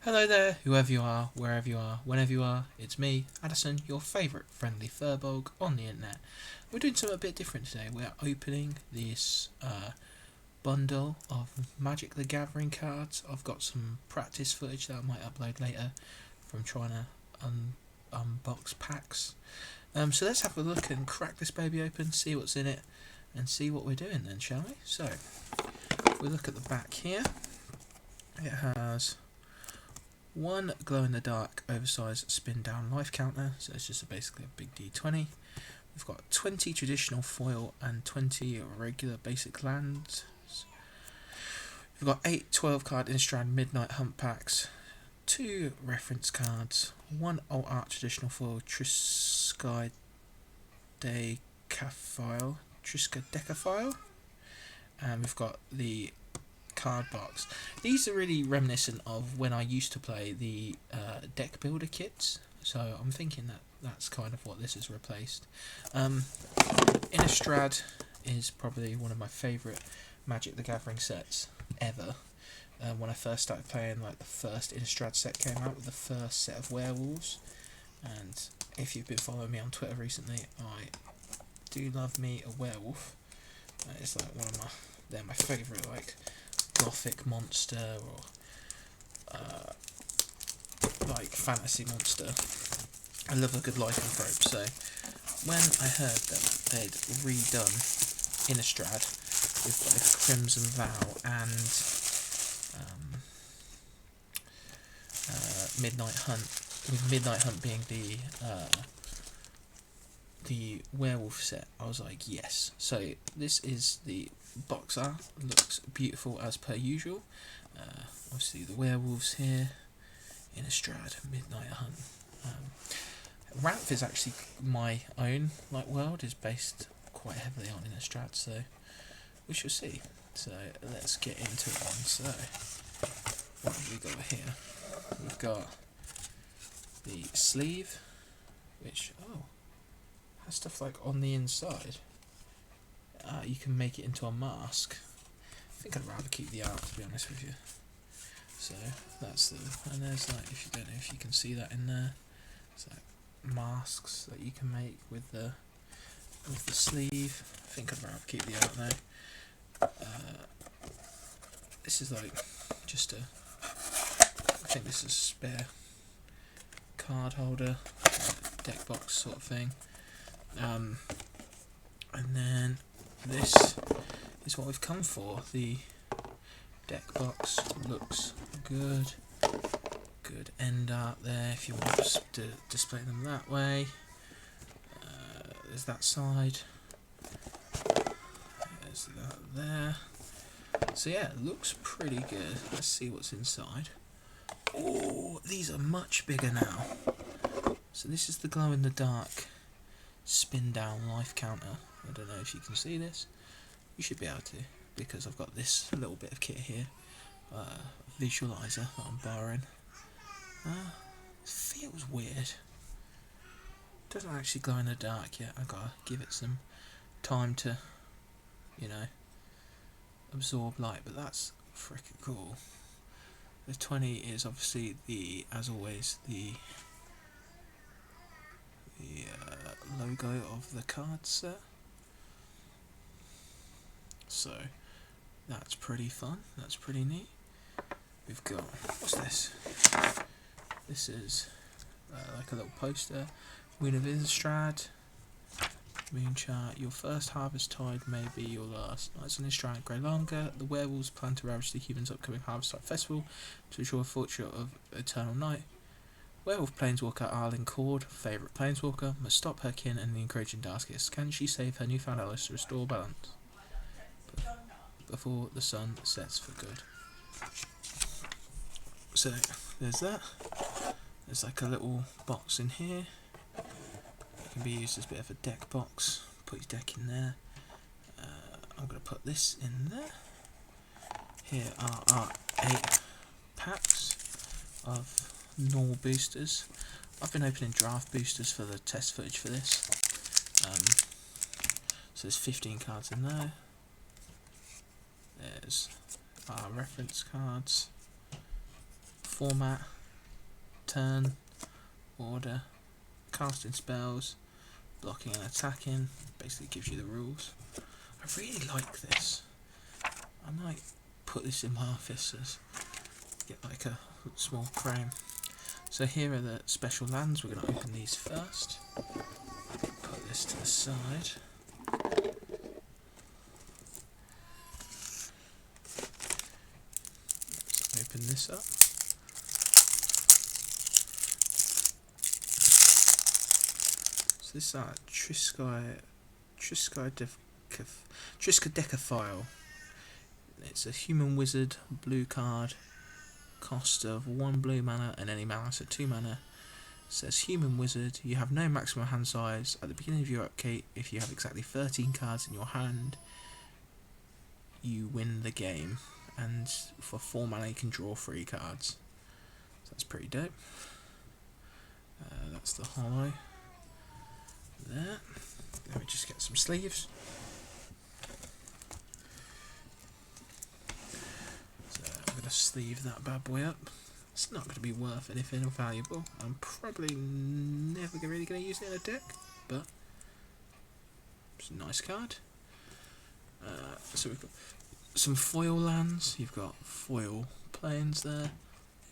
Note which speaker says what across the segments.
Speaker 1: Hello there, whoever you are, wherever you are, whenever you are, it's me, Addison, your favourite friendly furbog on the internet. We're doing something a bit different today. We're opening this bundle of Magic the Gathering cards. I've got some practice footage that I might upload later from trying to unbox packs. So let's have a look and crack this baby open, see what's in it, and see what we're doing then, shall we? So, if we look at the back here, it has one glow-in-the-dark oversized spin-down life counter, so it's just basically a big D20. We've got 20 traditional foil and 20 regular basic lands. We've got 8 12-card Innistrad Midnight Hunt packs, 2 reference cards, 1 Alt Art traditional foil Triska Decaphile, and we've got the card box. These are really reminiscent of when I used to play the deck builder kits, so I'm thinking that that's kind of what this has replaced. Innistrad is probably one of my favourite Magic the Gathering sets ever. When I first started playing, like the first Innistrad set came out with the first set of werewolves, and if you've been following me on Twitter recently, I do love me a werewolf. It's like they're my favourite like gothic monster or like fantasy monster. I love a good lycanthrope, so when I heard that they'd redone Innistrad with both Crimson Vow and Midnight Hunt, with Midnight Hunt being the werewolf set, I was like, yes. So this is the box art, looks beautiful as per usual. Obviously the werewolves here, Innistrad, Midnight Hunt. Ramp is actually my own like world, is based quite heavily on Innistrad, so we shall see. So let's get into it then. So what have we got here? We've got the sleeve, which has stuff like on the inside. You can make it into a mask. I think I'd rather keep the art, to be honest with you. So that's and there's like, if you don't know if you can see that in there, it's like masks that you can make with the sleeve. I think I'd rather keep the art though. This is like just I think this is a spare card holder, deck box sort of thing. And then this is what we've come for. The deck box looks good. Good end art there if you want to display them that way. There's that side. There's that there. So yeah, it looks pretty good. Let's see what's inside. Oh, these are much bigger now. So this is the glow-in-the-dark spin-down life counter. I don't know if you can see this. You should be able to, because I've got this little bit of kit here. Visualizer that I'm borrowing. It feels weird. Doesn't actually glow in the dark yet. I gotta give it some time to, absorb light. But that's freaking cool. The 20 is obviously as always, the logo of the card set. So that's pretty fun. That's pretty neat. We've got, what's this? This is like a little poster. Moon of Innistrad. Moon chart. Your first harvest tide may be your last. Nights on Innistrad grow longer. The werewolves plan to ravage the humans' upcoming harvest tide festival to ensure a fortune of eternal night. Werewolf planeswalker Arlene Cord, favourite planeswalker, must stop her kin and the encouraging Darkest. Can she save her newfound allies to restore balance before the sun sets for good? So there's that. There's like a little box in here. It can be used as a bit of a deck box. Put your deck in there. I'm going to put this in there. Here are our 8 packs of normal boosters. I've been opening draft boosters for the test footage for this. So there's 15 cards in there. There's our reference cards. Format. turn, order, casting spells, blocking and attacking. Basically gives you the rules. I really like this. I might put this in my office as get like a small frame. So here are the special lands. We're going to open these first. Put this to the side. Let's open this up. So this is Triskaidekaphile. It's a human wizard, blue card, cost of 1 blue mana and any mana, so 2 mana. It says human wizard, you have no maximum hand size. At the beginning of your upkeep, if you have exactly 13 cards in your hand, you win the game. And for 4 mana you can draw 3 cards. So that's pretty dope. That's the holo. There. Let me just get some sleeves. I'm going to sleeve that bad boy up. It's not going to be worth anything valuable. I'm probably never really going to use it in a deck, but it's a nice card. So we've got some foil lands. You've got foil plains there,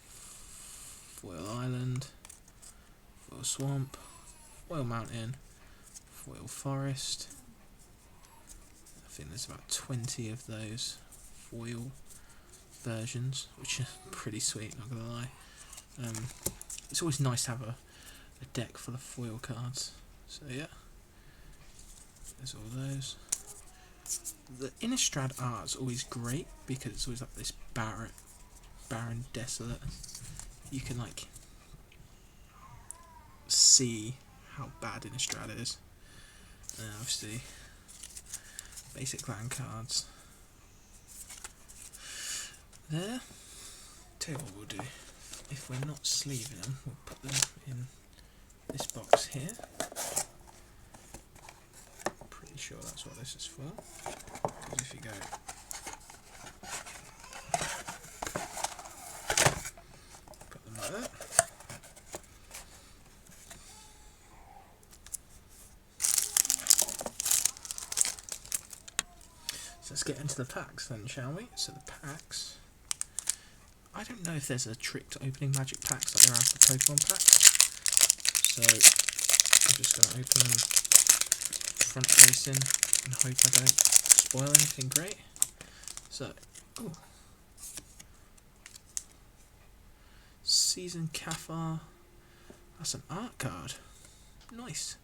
Speaker 1: foil island, foil swamp, foil mountain, foil forest. I think there's about 20 of those foil versions, which are pretty sweet, not gonna lie. It's always nice to have a deck full of foil cards. So yeah, there's all those. The Innistrad art is always great because it's always like this barren, desolate. You can like see how bad Innistrad is. Obviously, basic land cards. There. Tell you what we'll do. If we're not sleeving them, we'll put them in this box here. Pretty sure that's what this is for. Because if you go put them like that. So let's get into the packs then, shall we? So the packs. I don't know if there's a trick to opening magic packs like there are for Pokemon packs. So I'm just going to open them front facing and hope I don't spoil anything great. So, ooh. Season Cathar. That's an art card. Nice.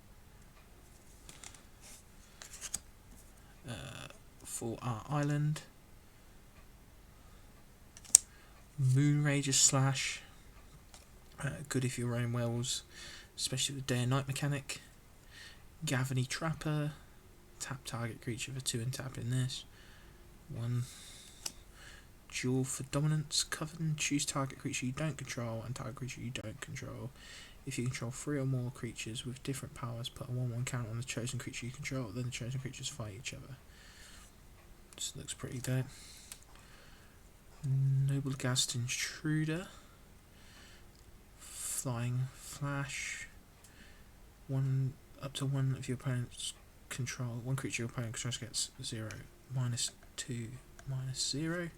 Speaker 1: For our island. Moonrager Slash. Good if you're running wells, especially with day and night mechanic. Gavany Trapper. Tap target creature for 2 and tap in this. 1. Duel for dominance. Coven. Choose target creature you don't control and target creature you don't control. If you control 3 or more creatures with different powers, put a 1/1 count on the chosen creature you control. Then the chosen creatures fight each other. This looks pretty dope. Noblegast Intruder. Flying Flash. Up to one of your opponent's control. One creature your opponent controls gets 0, -2, -0.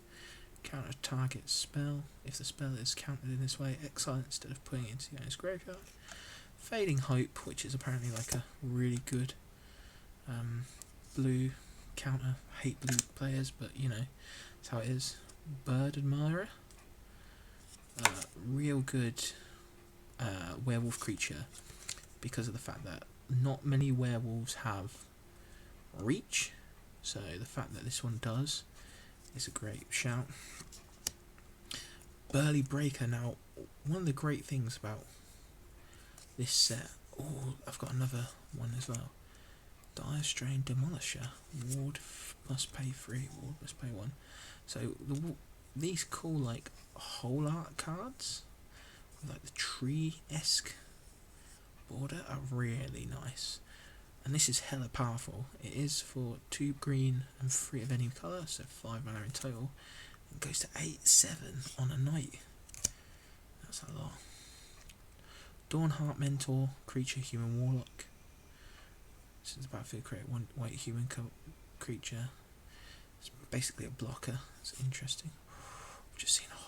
Speaker 1: Counter target spell. If the spell is countered in this way, exile it instead of putting it into your owner's graveyard. Fading Hope, which is apparently like a really good blue counter. Hate blue players, but you know, that's how it is. Bird Admirer. Real good werewolf creature because of the fact that not many werewolves have reach, so the fact that this one does is a great shout. Burly Breaker. Now, one of the great things about this set, I've got another one as well. Dire Strain Demolisher. Ward must pay 3, ward must pay 1. So these cool like whole art cards with like the tree-esque border are really nice. And this is hella powerful. It is for 2 green and 3 of any colour, so 5 mana in total. It goes to 8/7 on a night. That's a lot. Dawnheart Mentor, creature, human warlock. This is the battlefield, create one white human creature. It's basically a blocker. It's interesting. I've just seen a hollow.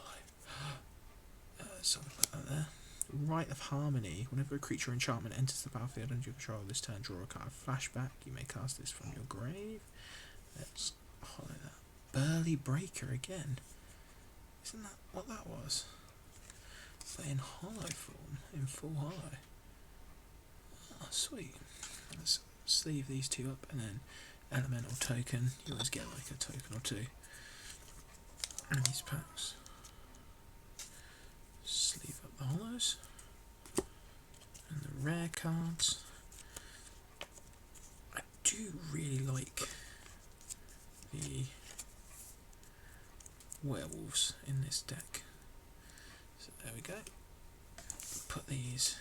Speaker 1: Something like that there. Rite of Harmony. Whenever a creature or enchantment enters the battlefield under your control this turn, draw a card. Flashback. You may cast this from your grave. Let's hollow that. Burly Breaker again. Isn't that what that was? But in hollow form. In full hollow. Oh, sweet. Let's sleeve these two up and then elemental token. You always get like a token or two in these packs. Sleeve up the hollows and the rare cards. I do really like the werewolves in this deck. So there we go. Put these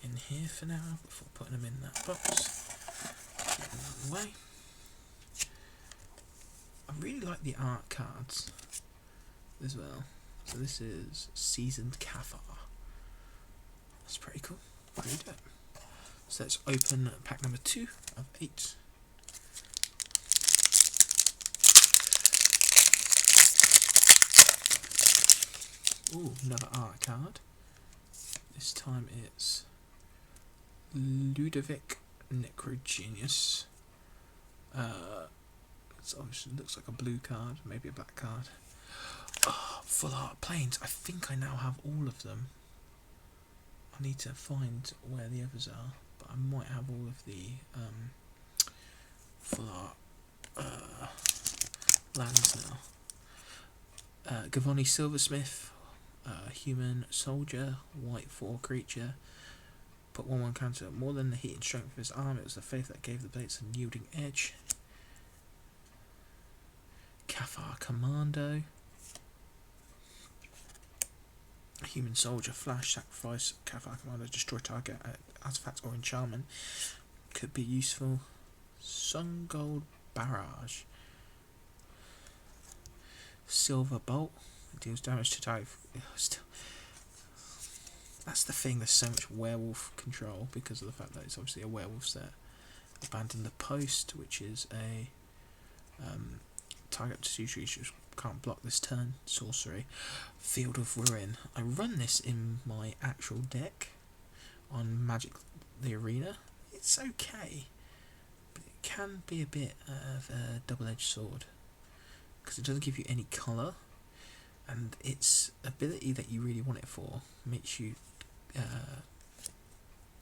Speaker 1: in here for now before putting them in that box. Keep them out of the way. I really like the art cards as well. So this is Seasoned Cathar. That's pretty cool. Pretty dope. So let's open pack number 2 of 8. Ooh, another art card. This time it's Ludovic Necrogenius. It obviously looks like a blue card, maybe a black card. Oh, full art planes. I think I now have all of them. I need to find where the others are, but I might have all of the full art lands now. Gavoni Silversmith, human soldier, white 4 creature. Put 1/1 counter. More than the heat and strength of his arm, it was the faith that gave the blades a yielding edge. Cathar Commando. Human soldier, flash, sacrifice, Cathar Commando, destroy target artifact or enchantment. Could be useful. Sungold Barrage. Silver Bolt. Deals damage to target. That's the thing, there's so much werewolf control because of the fact that it's obviously a werewolf set. Abandon the Post, which is a target to 2 creatures can't block this turn. Sorcery. Field of Ruin. I run this in my actual deck on Magic the Arena. It's okay, but it can be a bit of a double-edged sword because it doesn't give you any colour, and its ability that you really want it for makes you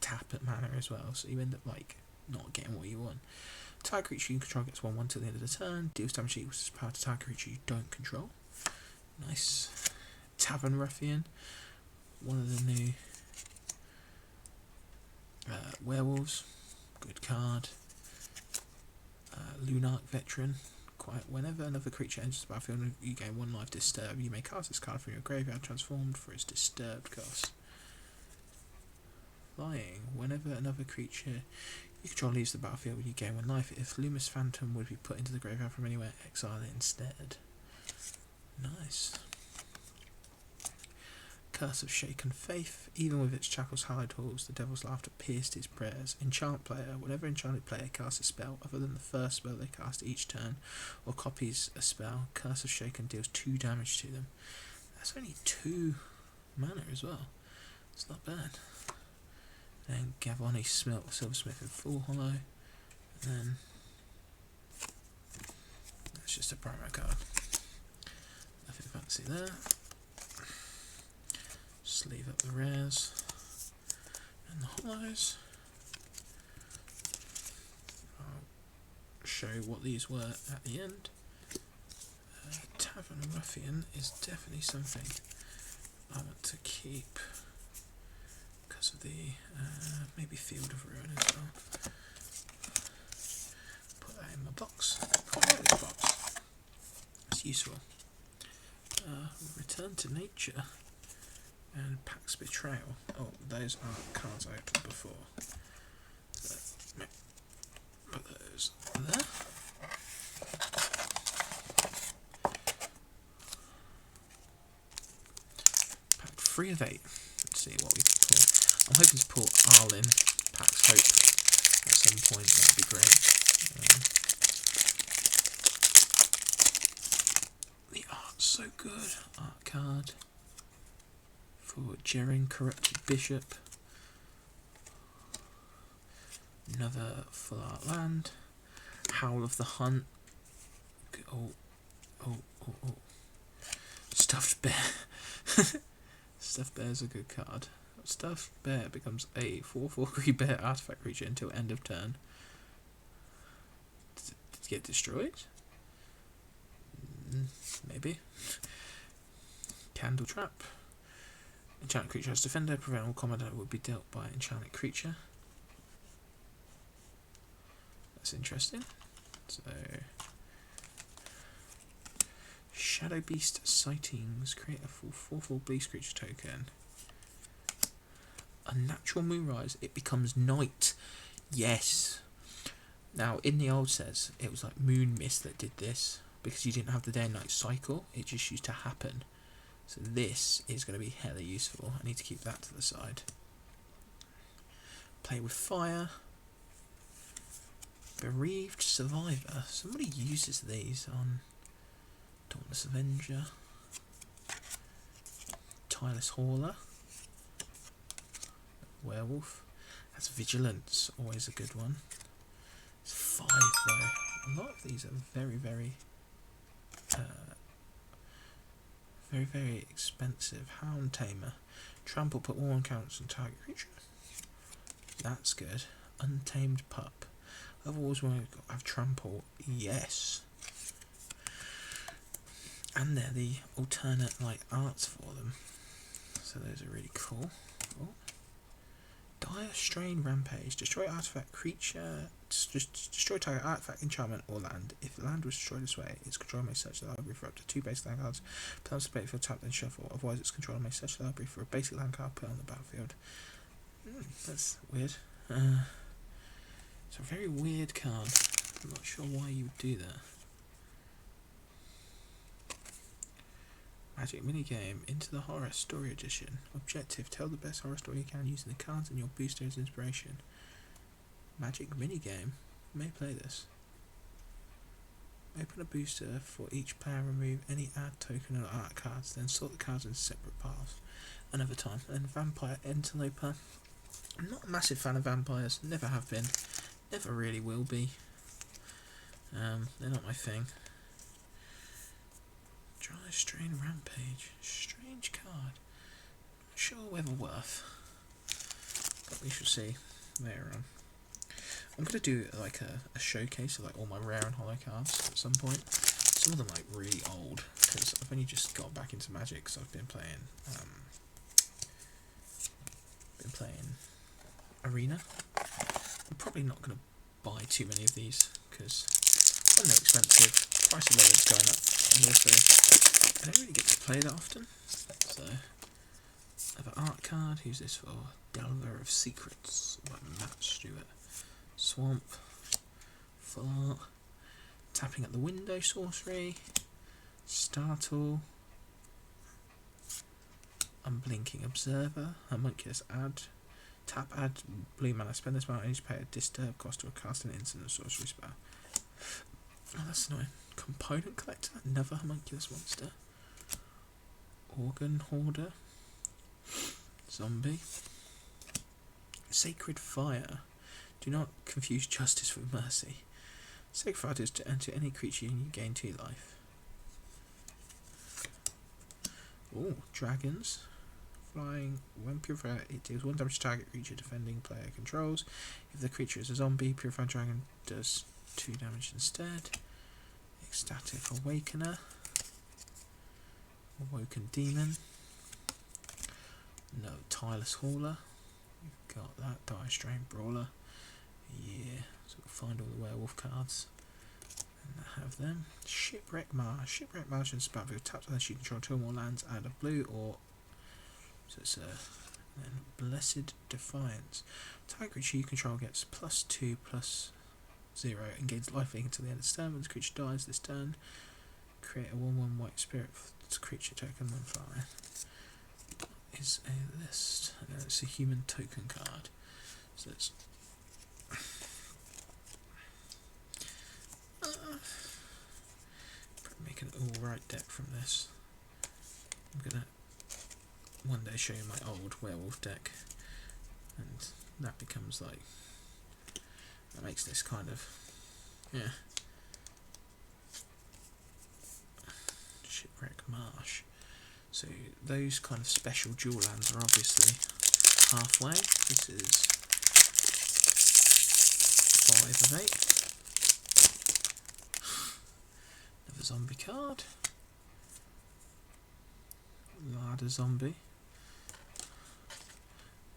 Speaker 1: tap at mana as well, so you end up like not getting what you want. Target creature you control gets 1/1 till the end of the turn. Deals damage equals to power to target creature you don't control. Nice. Tavern Ruffian. One of the new werewolves. Good card. Lunarch Veteran. Whenever another creature enters the battlefield, you gain 1 life disturb. You may cast this card from your graveyard transformed for its disturbed cost. Flying. Whenever another creature you control leaves the battlefield, you gain 1 life. If Luminous Phantom would be put into the graveyard from anywhere, exile it instead. Nice. Curse of Shaken Faith. Even with its Chackal's Hallowed Halls, the Devil's Laughter pierced his prayers. Enchant player. Whenever enchanted player casts a spell other than the first spell they cast each turn, or copies a spell, Curse of Shaken deals 2 damage to them. That's only 2 mana as well. It's not bad. Then Gavoni Silversmith in full hollow. And then that's just a promo card. Nothing fancy there. Sleeve up the rares and the hollows. I'll show what these were at the end. Tavern Ruffian is definitely something I want to keep because of the maybe Field of Ruin as well. Put that in my box. Put that in the box. It's useful. Return to Nature and Pax Betrayal. Oh, those aren't cards I opened before. So, put those there. Pack 3 of 8. Let's see what we can pull. I'm hoping to pull Arlen, Pax Hope at some point. That'd be great. The art's so good. Art card for Jeren, Corrupted Bishop. Another full art land. Howl of the Hunt. Oh. Stuffed Bear. Stuffed Bear's a good card. Stuffed Bear becomes a 4/4 green bear artifact creature until end of turn. Did it get destroyed? Maybe. Candle Trap. Enchanted creature has defender, prevent all combat that would be dealt by enchanted creature. That's interesting. So, Shadow Beast Sightings. Create a full 4/4 beast creature token. Unnatural Moonrise. It becomes night. Yes. Now, in the old sets, it was like Moon Mist that did this. Because you didn't have the day and night cycle. It just used to happen. So this is going to be hella useful. I need to keep that to the side. Play with Fire. Bereaved Survivor. Somebody uses these on Dauntless Avenger. Tireless Hauler. Werewolf. That's Vigilance. Always a good one. It's 5 though. A lot of these are very, very expensive. Hound Tamer. Trample, put all counts on target creature. That's good. Untamed Pup. I've always wanted to have Trample. Yes. And they're the alternate like arts for them. So those are really cool. Oh. Dire Strain Rampage. Destroy artifact creature. Just destroy target artifact, enchantment, or land. If the land was destroyed this way, its controller may search the library for up to 2 basic land cards. Put on the battlefield, tap, then shuffle. Otherwise, its controller may search the library for a basic land card, put on the battlefield. That's weird. It's a very weird card. I'm not sure why you would do that. Magic minigame. Into the Horror Story Edition. Objective. Tell the best horror story you can using the cards and your booster as inspiration. Magic minigame. May play this. Open a booster for each player. Remove any add token or art cards. Then sort the cards into separate piles. Another time. And Vampire Interloper. I'm not a massive fan of vampires. Never have been. Never really will be. They're not my thing. Dry Strain Rampage. Strange card. Not sure whether worth. But we shall see later on. I'm going to do like a showcase of like all my rare and hollow cards at some point. Some of them like really old because I've only just got back into Magic because I've been playing Arena. I'm probably not going to buy too many of these because when they're expensive, price of layers going up, and also I don't really get to play that often. So I have an art card. Who's this for? Delver of Secrets by Matt Stewart. Swamp. Full art. Tapping at the Window Sorcery. Startle. Unblinking Observer. Homunculus Add. Tap, add blue mana. Spend this mana and each pay a disturb cost to a cast an instant or sorcery spell. Oh, that's annoying. Component Collector. Another homunculus monster. Organ Hoarder. Zombie. Sacred Fire. Do not confuse justice with mercy. Sacred Fire is to enter any creature and you gain 2 life. Oh, dragons. Flying. When purified, it deals 1 damage to target creature defending player controls. If the creature is a zombie, Purified Dragon does 2 damage instead. Ecstatic Awakener. Awoken Demon. No, Tireless Hauler. We've got that. Dire Strain Brawler. Yeah, so we'll find all the werewolf cards and have them. Shipwreck Marsh. Shipwreck Marsh is battlefield. Tap unless you control 2 or more lands. Add a blue or. So it's then Blessed Defiance. Target creature you control gets +2/+0 and gains life link until the end of the turn. When the creature dies this turn, create a 1/1 white spirit creature token and fly. Is a list. and then it's a human token card. So it's make an alright deck from this. I'm gonna one day show you my old werewolf deck, and that becomes like, that makes this kind of, yeah, Shipwreck Marsh. So those kind of special dual lands are obviously halfway. This is 5 of 8. Another zombie card. Ladder zombie.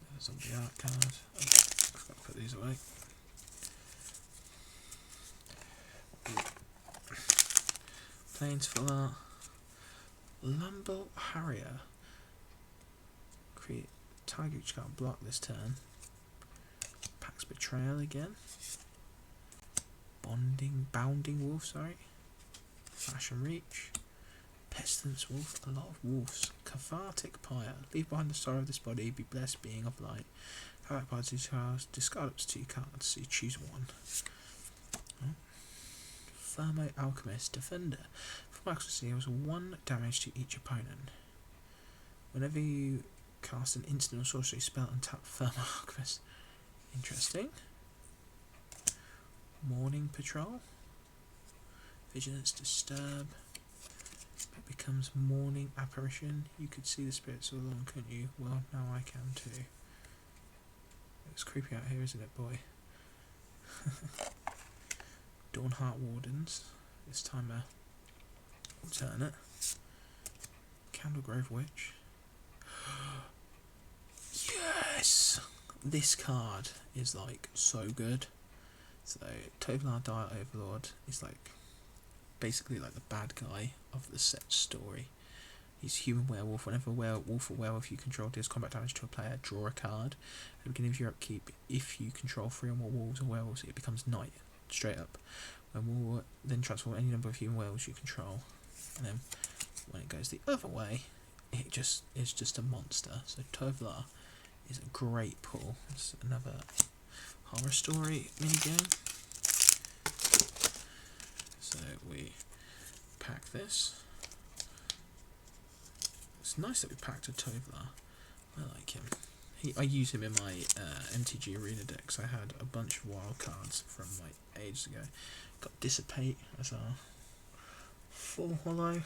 Speaker 1: Another zombie art card. Oh, I've got to put these away. Plains full art. Lumble Harrier. Create target which can't block this turn. Pax Betrayal again. Bounding Wolf, sorry. Flash and Reach. Pestilence Wolf, a lot of wolves. Cathartic Pyre. Leave behind the sorrow of this body, be blessed, being of light. Have that part 2 cards, discard up to 2 cards, so you choose one. Thermo Alchemist Defender. For accuracy, deals 1 damage to each opponent. Whenever you cast an instant or sorcery spell and tap Thermo Alchemist. Interesting. Morning Patrol. Vigilance Disturb. It becomes Morning Apparition. You could see the spirits all along, couldn't you? Well, now I can too. It's creepy out here, isn't it, boy? Dawnheart Wardens. This time a alternate. Candlegrove Witch. Yes! This card is like so good. So Tovolar Dire Overlord is like basically like the bad guy of the set story. He's human werewolf. Whenever a wolf or werewolf you control deals combat damage to a player, draw a card. At the beginning of your upkeep, if you control 3 or more wolves or werewolves, it becomes night, straight up. When will then transform any number of human werewolves you control, and then when it goes the other way, it just is just a monster. So Tovolar is a great pull. It's another horror story minigame. So we pack this. It's nice that we packed a Tovolar. I like him. I use him in my MTG arena decks. I had a bunch of wild cards from like ages ago. Got Dissipate as our full holo.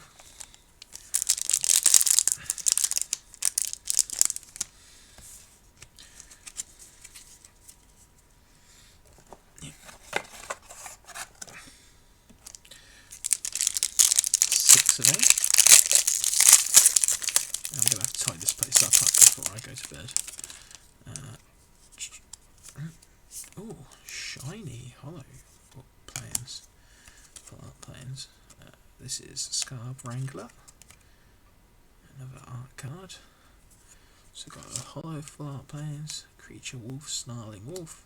Speaker 1: Yeah. 6 of 8. I'm going to have to tie this place up before I go to bed. Oh, shiny hollow planes. Full art planes. This is Scarb Wrangler. Another art card. So got a hollow full art planes. Creature Wolf, Snarling Wolf.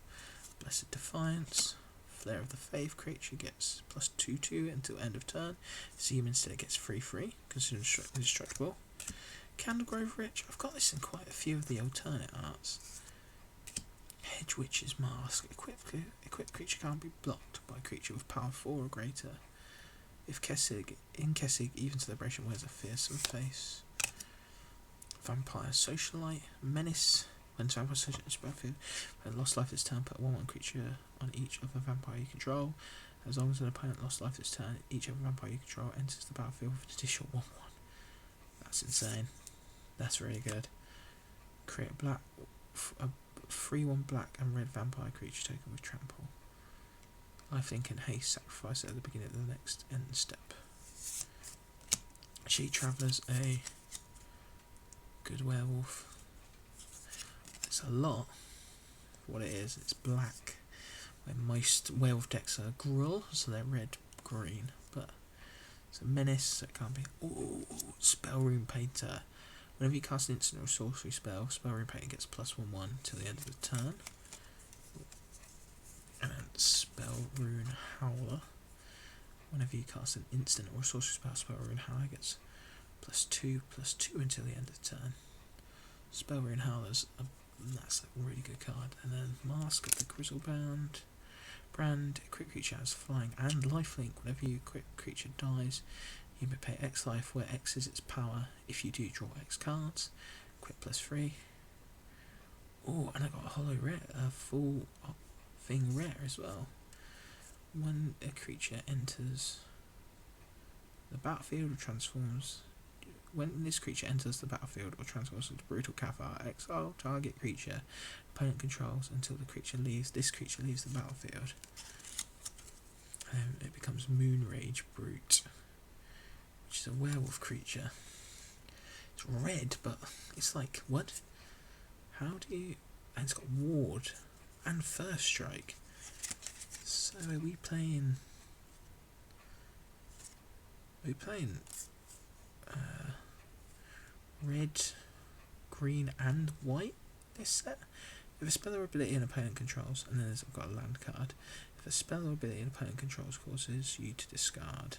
Speaker 1: Blessed Defiance. Flare of the Faith. Creature gets +2/2 until end of turn. Seam instead gets 3/3 because it's indestructible. Candlegrove Witch. I've got this in quite a few of the alternate arts. Hedge Witch's Mask. Equipped creature can't be blocked by a creature with power 4 or greater. If Kessig, even Celebration wears a fearsome face. Vampire Socialite. Menace. When Vampire Socialite is battlefield, when lost life this turn, put a 1/1 creature on each other vampire you control. As long as an opponent lost life this turn, each other vampire you control enters the battlefield with an additional 1/1. That's insane. That's really good. Create a 3/1 black and red vampire creature token with trample. Lifelink and haste, sacrifice it at the beginning of the next end step. She Traveller's a good werewolf. It's a lot. What it is, it's black. Where most werewolf decks are Gruul, so they're red-green. But it's a menace, so it can't be. Ooh, Spellroom Painter. Whenever you cast an instant or sorcery spell, Spellroom Painter gets +1/1 till the end of the turn. And Spellrune Howler. Whenever you cast an instant or sorcery spell, Spellrune Howler gets +2/+2 until the end of the turn. Spellrune Howlers, that's a really good card. And then Mask of the Grizzlebound. Brand, a quick creature has flying and lifelink. Whenever your quick creature dies, you may pay X life, where X is its power. If you do, draw X cards. Quick +3. Oh, and I got a holo rare, a full thing rare as well. When a creature enters the battlefield or transforms, when this creature enters the battlefield or transforms into Brutal Cathar, exile target creature opponent controls until the creature leaves. This creature leaves the battlefield. And it becomes Moonrage Brute, which is a werewolf creature. It's red, but it's like, what? How do you... And it's got Ward and First Strike. So are we playing... red, green and white this set? If a spell or ability an opponent controls, and then I've got a land card. If a spell or ability an opponent controls causes you to discard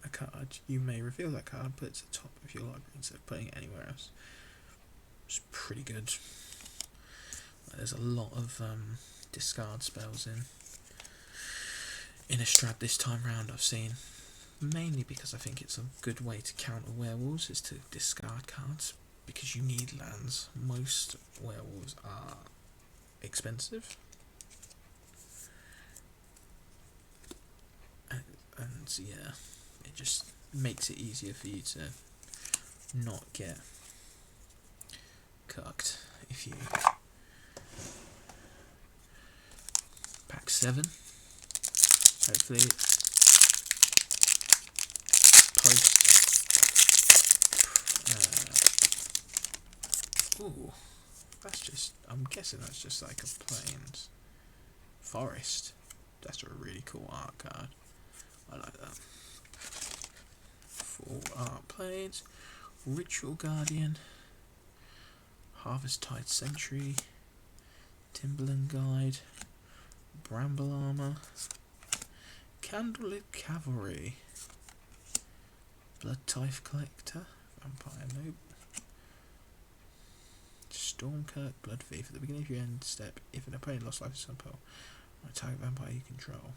Speaker 1: a card, you may reveal that card, put it to the top of your library instead of putting it anywhere else. It's pretty good. There's a lot of discard spells in Innistrad this time round, I've seen. Mainly because I think it's a good way to counter werewolves, is to discard cards, because you need lands. Most werewolves are expensive. And yeah, it just makes it easier for you to not get cucked if you pack 7. Hopefully post ooh, that's just, I'm guessing that's just like a plains forest. That's a really cool art card. I like that. Full art plains, Ritual Guardian, Harvest Tide Sentry, Timberland Guide, Bramble Armor, Candlelit Cavalry, Blood Tithe Collector, Vampire Nope, Stormkirk, Blood Thief. At the beginning of your end step, if an opponent lost life to some power, or target vampire you control.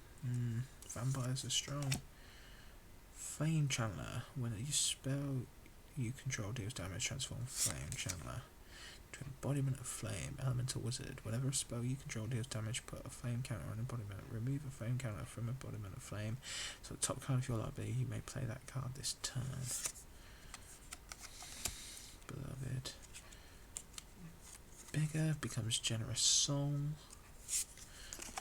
Speaker 1: Vampires are strong. Flame Channeler. When you spell you control deals damage, transform Flame Channeler to Embodiment of Flame. Elemental Wizard. Whenever a spell you control deals damage, put a flame counter on Embodiment. Remove a flame counter from Embodiment of Flame. So the top card of your library, you may play that card this turn. Beloved. Bigger becomes Generous Soul.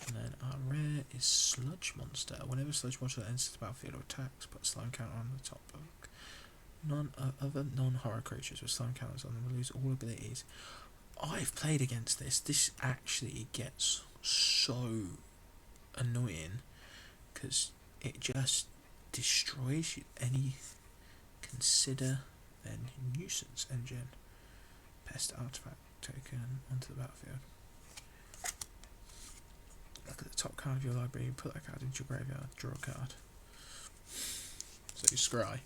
Speaker 1: And then our rare is Sludge Monster. Whenever Sludge Monster enters the battlefield or attacks, put a slime counter on the top book. Other non-horror creatures with slime counters on them will lose all abilities. I've played against this. This actually gets so annoying because it just destroys any consider then nuisance engine. Pest artifact token onto the battlefield. Look at the top card of your library, put that card into your graveyard, draw a card. So you scry.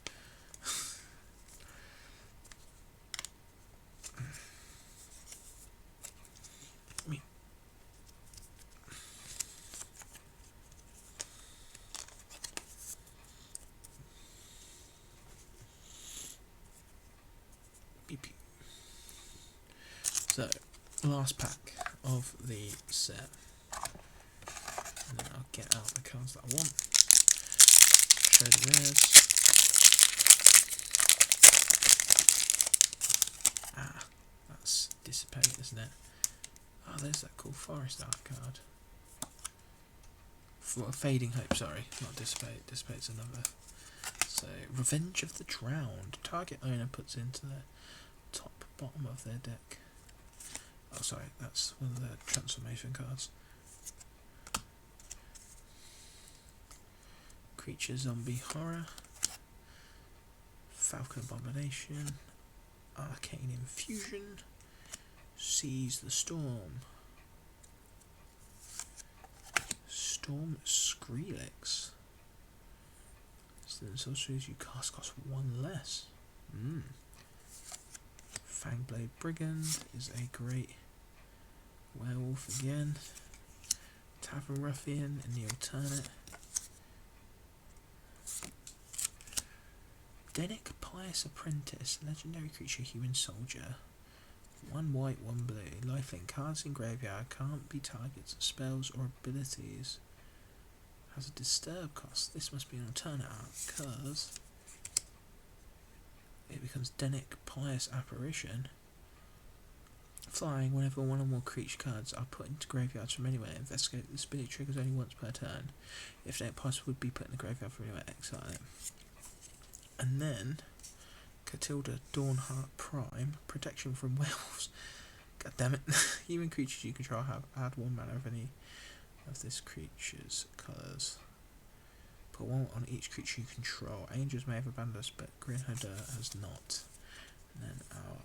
Speaker 1: So, last pack of the set. And then I'll get out the cards that I want. Show the rares. Ah, that's Dissipate, isn't it? Oh, there's that cool Forest art card. Fading Hope, sorry, not Dissipate. Dissipate's another. So, Revenge of the Drowned. Target owner puts into the top bottom of their deck. Oh, sorry, that's one of the transformation cards. Creature Zombie Horror, Falcon Abomination, Arcane Infusion, Seize the Storm, Storm Skrillex. So the sorceries you cast cost 1 less. Warblade Brigand is a great werewolf again. Tavern Ruffian in the alternate. Denic Pious Apprentice, legendary creature, human soldier. 1 white, 1 blue. Lifelink cards in graveyard can't be targets of spells or abilities. Has a disturb cost. This must be an alternate art because it becomes Denic Pious Apparition. Flying, whenever one or more creature cards are put into graveyards from anywhere, investigate. This ability triggers only once per turn. If Denic Pious would be put in the graveyard from anywhere, exile it. And then Catilda Dawnheart Prime, protection from werewolves. God damn it. Human creatures you control have add 1 mana of any of this creature's colours. Put 1 on each creature you control. Angels may have abandoned us, but Grinhooder has not. And then our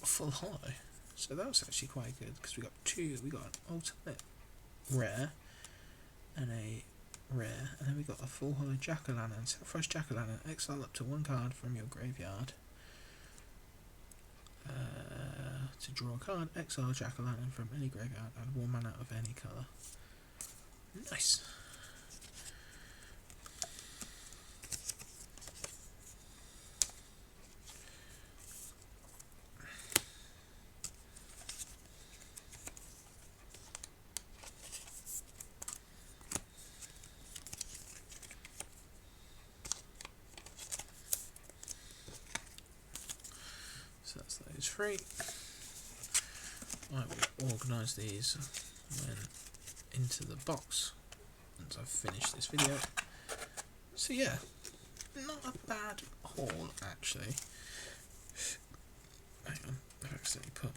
Speaker 1: full hollow. So that was actually quite good because we got an ultimate rare and a rare, and then we got a full hollow Jack-o'-lantern. Sacrifice Jack-o'-lantern, exile up to 1 card from your graveyard. To draw a card, exile Jack-o'-lantern from any graveyard, add 1 mana of any colour. Nice. So that's those 3. I will organise these when into the box once I've finished this video. So yeah, not a bad haul actually. Hang on, I've accidentally put.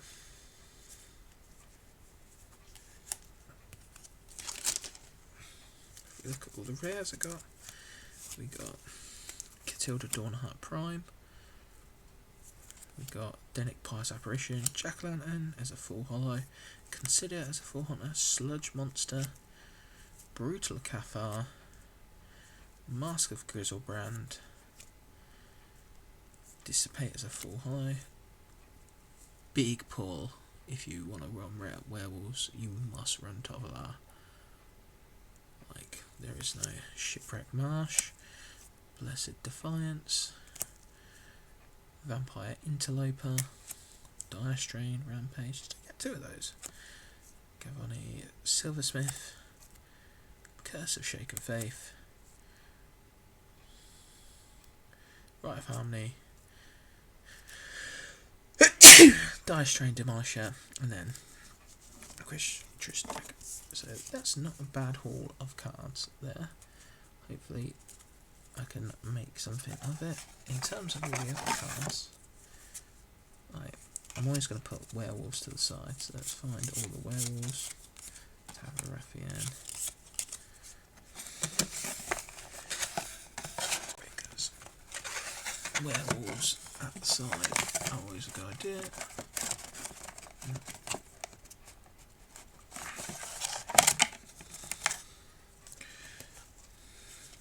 Speaker 1: If we look at all the rares I got, we got Catilda Dawnheart Prime. We got Denic Pious Apparition, Jack-o'-lantern as a full hollow, Consider as a full hunter, Sludge Monster, Brutal Cathar, Mask of Grizzlebrand, Dissipate as a full hollow, Big Pull. If you want to run werewolves, you must run Tovolar. Like, there is no Shipwreck Marsh, Blessed Defiance, Vampire Interloper, Dire Strain, Rampage. Just get 2 of those. Gavoni Silversmith, Curse of Shaken Faith, Rite of Harmony, Dire Strain Demolisher, and then Equestrious Deck. So that's not a bad haul of cards there. Hopefully I can make something of it. In terms of all the other cards, I'm always going to put werewolves to the side, so let's find all the werewolves. Tavern Ruffian. Because werewolves at the side are always a good idea.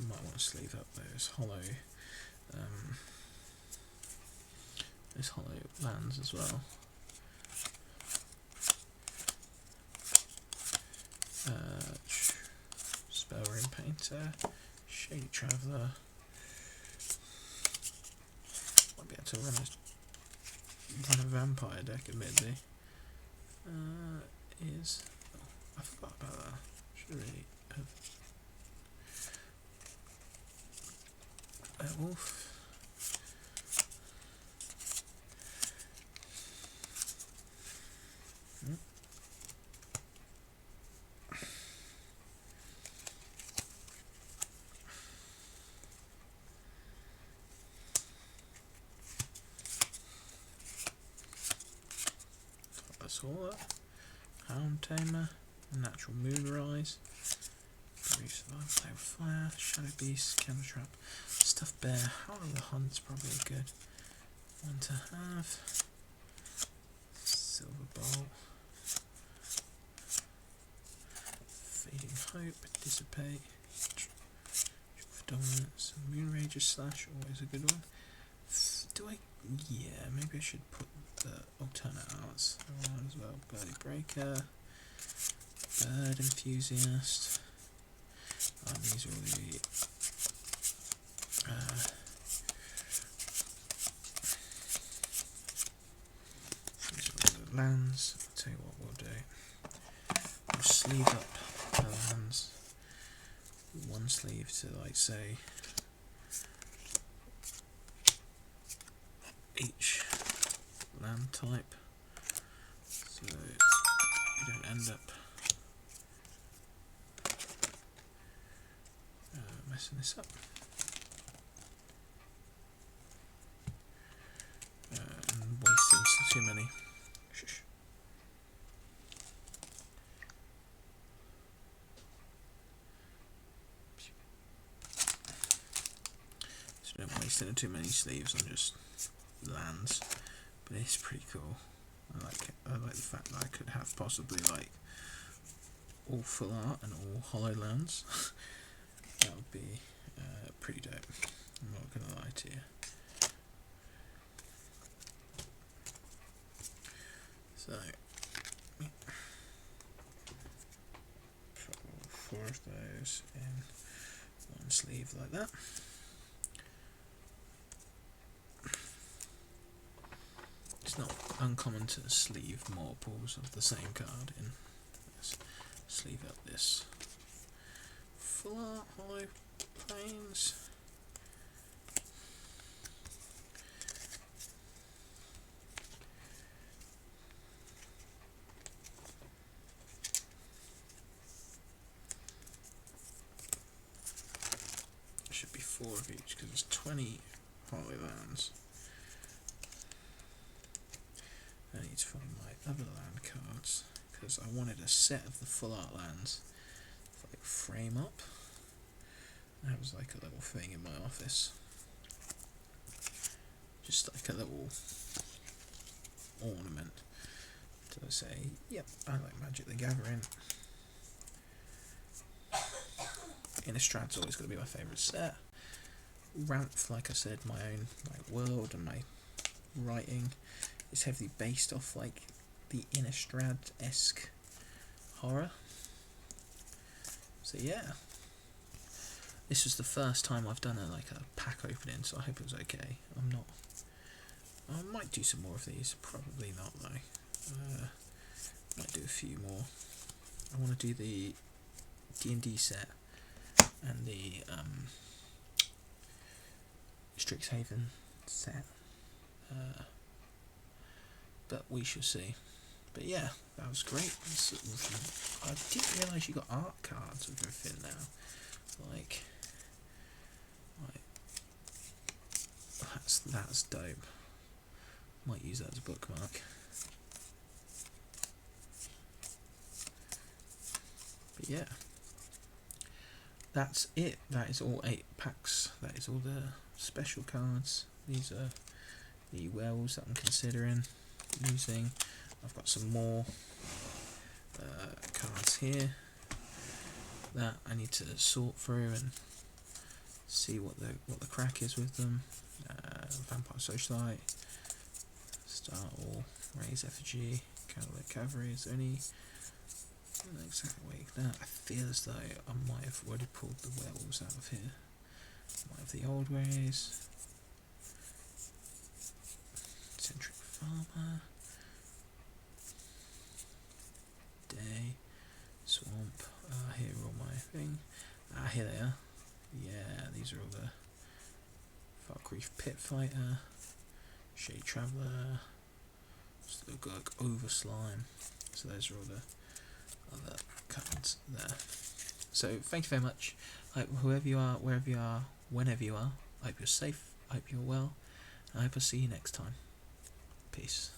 Speaker 1: Might want to sleeve up those hollow lands as well. Spellring Painter, Shady Traveller. Might be able to run a vampire deck, admittedly. I forgot about that. Should really have werewolf. Solar, Hound Tamer, Natural Moonrise, Brief Survival, Play with Fire, Shadow Beast, Camera Trap, Stuffed Bear, Howl of the Hunt's probably a good one to have. Silver Bolt, Fading Hope, Dissipate, for Dominance, Moonrager Slash, always a good one. Yeah, maybe I should put the alternate arts as well. Birdie Breaker, Bird Enthusiast. These are all the these are all the lands. I'll tell you what we'll do. We'll sleeve up the lands. One sleeve to, like, say, each land type, so you don't end up messing this up and wasting too many. Shush. So don't waste too many sleeves on just lands, but it's pretty cool. I like it. I like the fact that I could have possibly like all full art and all hollow lands. That would be pretty dope. I'm not gonna lie to you. So put all 4 of those in one sleeve like that. It's not uncommon to sleeve multiples of the same card in. Let's sleeve up this full art hollow planes. Should be 4 of each because there's 20 hollow lands. I need to find my other land cards because I wanted a set of the full art lands to, like, frame up. That was like a little thing in my office, just like a little ornament to say, yep, I like Magic the Gathering. Innistrad's always going to be my favourite set. Ramp, like I said, my own world and my writing is heavily based off like the Innistrad-esque horror. So yeah, this was the first time I've done a pack opening, so I hope it was okay. I might do some more of these, probably not though. Might do a few more. I want to do the D&D set and the Strixhaven set, but we shall see. But yeah, that was great. I didn't realise you got art cards with everything now. Like that's dope. Might use that as a bookmark. But yeah, that's it. That is all 8 packs. That is all the special cards. These are the wells that I'm considering using. I've got some more cards here that I need to sort through and see what the crack is with them. Vampire Socialite, Star All, Raise Effigy, Cavalier Cavalry. Is there any exactly way that? I feel as though I might have already pulled the werewolves out of here. Might have the old ways. Centric Farmer. Day. Swamp. Here are all my thing. Here they are. Yeah, these are all the Falkreath Pit Fighter, Shade Traveller, Slugurk Over Slime. So those are all the other cards there. So thank you very much. I hope whoever you are, wherever you are, whenever you are, I hope you're safe, I hope you're well, and I hope I'll see you next time. Peace.